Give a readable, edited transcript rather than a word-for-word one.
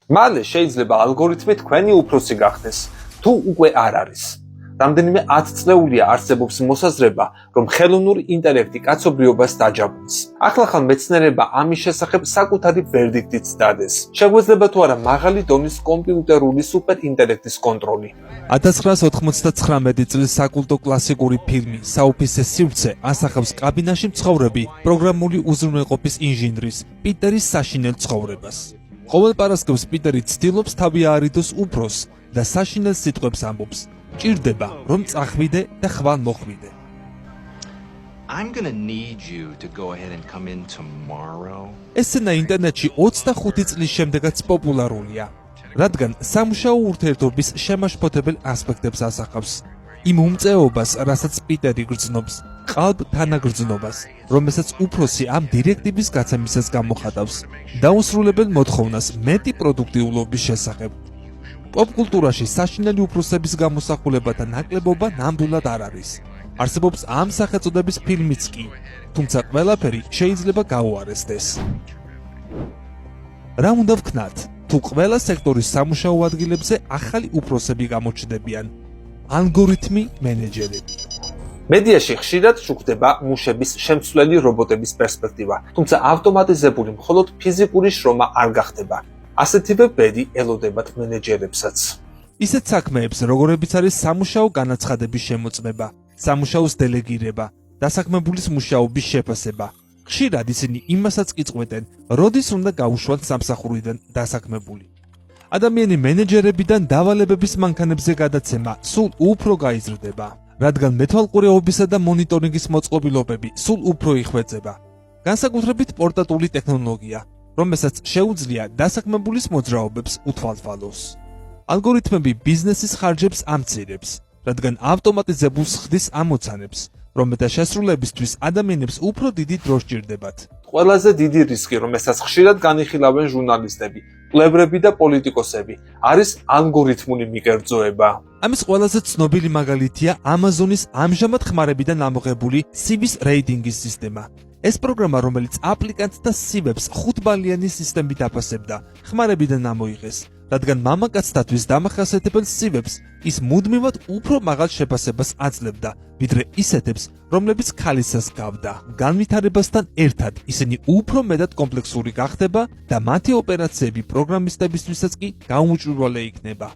მალე შეიძლება ალგორითმი თქვენი უფროსი გახდეს, თუ უკვე არ არის. რამდენიმე 10 წლეულია არსებობს მოსაზრება, რომ ხელოვნური ინტელექტი კაცობრიობას დაჯაბუნს. ახლახან მეცნიერება ამის შესახებ საკუთარი ვერდიქტიც დადეს. შეგვეძლება თუ არა მაღალი დონის კომპიუტერული სუპერინტელექტის კონტროლი. 1999 წლის საკულტო კლასიკური ფილმი საუფისე სივრცე ასახავს კაბინაში მცხოვრები პროგრამული უზრუნველყოფის ინჟინრის პიტერის საშინელ ცხოვრებას. ყოველ პარასკევს პიტერი ცდილობს თავი აარიდოს უფროს და საშინელ სიტყვებს ამბობს. ჭირდება რომ წახვიდე და ხვალ მოხვიდე. I'm gonna need you to go ahead and come in tomorrow. ეს სცენა ინტერნეტში 25 წლის შემდეგაც პოპულარულია, რადგან სამუშაო ურთიერთობის შემაშფოთებელ ასპექტებს ასახავს. იმ უმწეობას, რასაც პიტერი გრძნობს, ყალბ თანაგრძნობას, რომელსაც უფროსი ამ დირექტივის გაცემისას გამოხატავს, დაუსრულებელ მოთხოვნას მეტი პროდუქტიულობის შესახებ. პოპკულტურაში საშინელი უფროსების გამოსახულებათა ნაკლებობა ნამდვილად არ არის. არსებობს ამ სახელწოდების ფილმიც კი, თუმცა ყველაფერი შეიძლება გაუარესდეს. რა უნდა ვქნათ, თუ ყველა სექტორის სამუშაო ადგილებზე ახალი უფროსები გამოჩნდებიან? ალგორითმი მენეჯერები. მედიაში ხშირად შუქდება მუშების შემცვლელი რობოტების პერსპექტივა, თუმცა ავტომატიზებული მხოლოდ ფიზიკური შრომა არ გახდება. ასეთივე ბედი ელოდებათ მენეჯერებსაც. ისეთ საქმეებს, როგორებიც არის სამუშაო განაცხადების შემოწმება, სამუშაოს დელეგირება, დასაქმებულის მუშაობის შეფასება. ხშირად ისინი იმასაც იწყვეტენ, როდის უნდა გაუშვან სამსახურიდან დასაქმებული. ადამიანი მენეჯერებიდან დავალებების მანქანებზე გადაცემა სულ უფრო გაიზრდება, რადგან მეთვალყურეობისა და მონიტორინგის მოწყობილობები სულ უფრო იხვეწება. განსაკუთრებით პორტატული ტექნოლოგია, რომელსაც შეუძლია დასაქმებულის მოძრაობებს უთვალთვალოს. ალგორითმები ბიზნესის ხარჯებს ამცირებს, რადგან ავტომატიზებულს ხდის ამოცანებს, რომელთა შესრულებისთვის ადამიანებს უფრო დიდი დრო სჭირდებათ. ყველაზე დიდი რისკი, რომელსაც ხშირად განიხილავენ ჟურნალისტები, კვლევრები და პოლიტიკოსები, არის ალგორითმული მიკერძოება. ამის ყველაზე ცნობილი მაგალითია Amazon-ის ამჟამად ხმარებიდან ამოღებული CV-ს რეიტინგის სისტემა. ეს პროგრამა, რომელიც აპლიკანტთა CV-ებს 5 ბალიანი სისტემით აფასებდა, ხმარებიდან ამოიღეს, რადგან მამაკაცთათვის დამახასიათებელ CV-ებს ის მუდმივად უფრო მაღალ შეფასებას აძლევდა, ვიდრე ისეთებს, რომლებიც ქალისას გავდა. განვითარებასთან ერთად ისინი უფრო მეტად კომპლექსური გახდება და მათი ოპერაციები პროგრამისტებისთვისაც კი გაუმჭვირვალე იქნება.